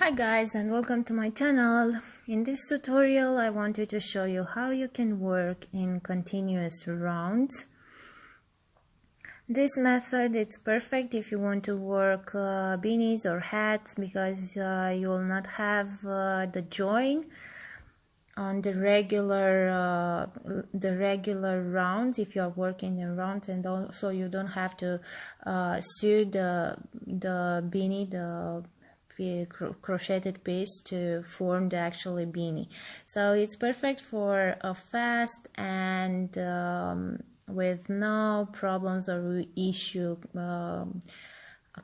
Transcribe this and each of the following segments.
Hi guys, and welcome to my channel. In this tutorial I wanted to show you how you can work in continuous rounds. This method is perfect if you want to work beanies or hats, because you will not have the join on the regular rounds if you are working in rounds, and also you don't have to sew the beanie, the crocheted piece, to form the actual beanie. So it's perfect for a fast and with no problems or issue a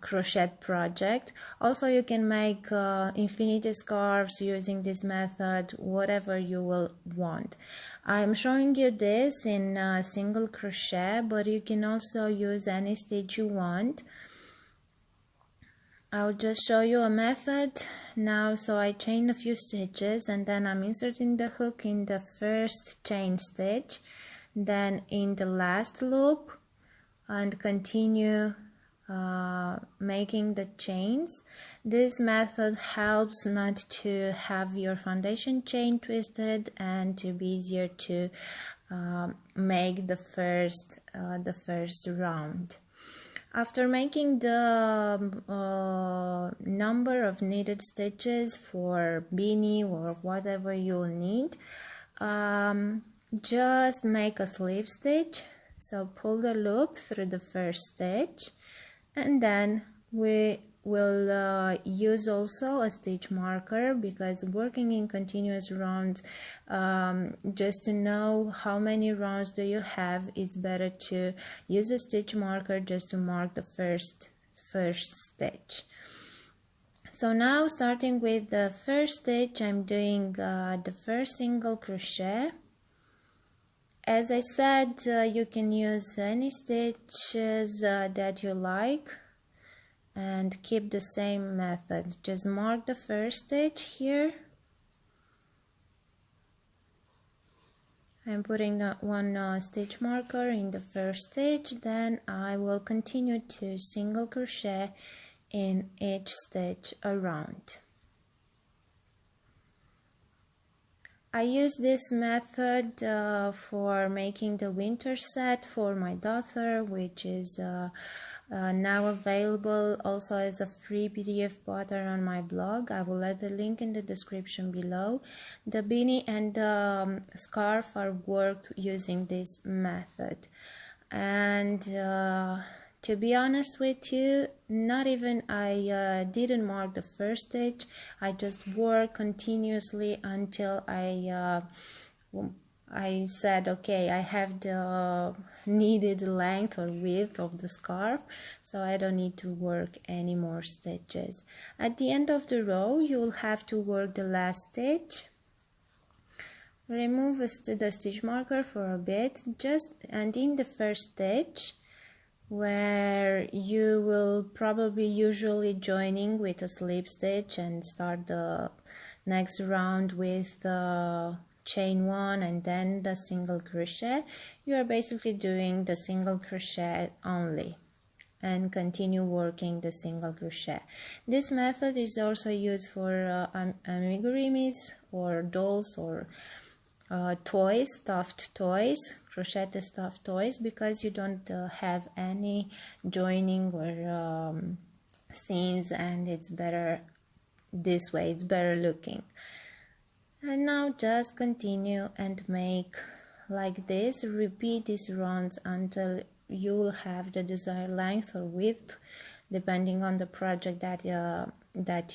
crochet project. Also, you can make infinity scarves using this method, whatever you will want. I'm showing you this in single crochet, but you can also use any stitch you want. I'll just show you a method now. So I chain a few stitches, and then I'm inserting the hook in the first chain stitch, then in the last loop, and continue making the chains. This method helps not to have your foundation chain twisted and to be easier to make the first round. After making the number of needed stitches for beanie or whatever you'll need, just make a slip stitch. So pull the loop through the first stitch, and then we will use also a stitch marker, because working in continuous rounds, just to know how many rounds do you have, it's better to use a stitch marker just to mark the first stitch. So now, starting with the first stitch, I'm doing the first single crochet. As I said, you can use any stitches that you like and keep the same method. Just mark the first stitch here. I'm putting one stitch marker in the first stitch, then I will continue to single crochet in each stitch around. I use this method for making the winter set for my daughter, which is now available also as a free PDF pattern on my blog. I will add the link in the description below. The beanie and the scarf are worked using this method, and to be honest with you, not even I didn't mark the first stitch. I just worked continuously until I said, okay, I have the needed length or width of the scarf, so I don't need to work any more stitches. At the end of the row, you will have to work the last stitch. Remove the stitch marker for a bit, and in the first stitch, where you will probably usually joining with a slip stitch and start the next round with the chain one and then the single crochet, you are basically doing the single crochet only and continue working the single crochet. This method is also used for amigurumis or dolls or toys, stuffed toys, crocheted stuffed toys, because you don't have any joining or seams, and it's better this way, it's better looking. And now just continue and make like this. Repeat these rounds until you will have the desired length or width, depending on the project that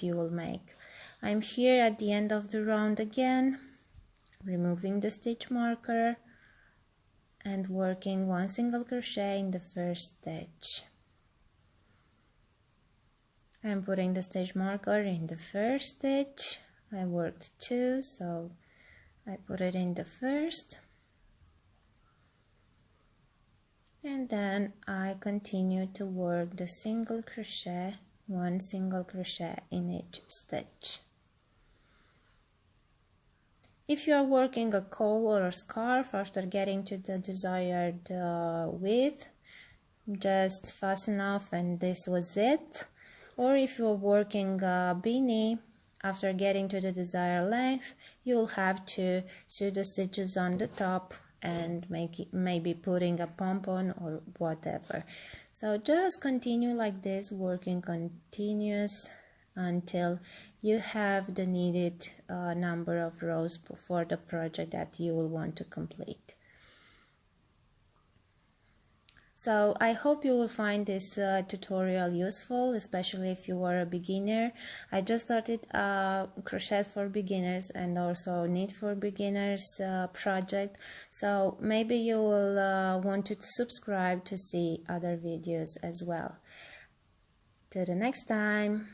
you will make. I'm here at the end of the round again, removing the stitch marker and working one single crochet in the first stitch. I'm putting the stitch marker in the first stitch. I worked two, so I put it in the first, and then I continue to work the single crochet, one single crochet in each stitch. If you are working a cowl or a scarf, after getting to the desired width, just fasten off and this was it. Or if you're working a beanie, after getting to the desired length, you'll have to sew the stitches on the top and maybe putting a pom-pom or whatever. So just continue like this, working continuous until you have the needed number of rows for the project that you will want to complete. So I hope you will find this tutorial useful, especially if you are a beginner. I just started a crochet for beginners and also knit for beginners project, so maybe you will want to subscribe to see other videos as well. Till the next time.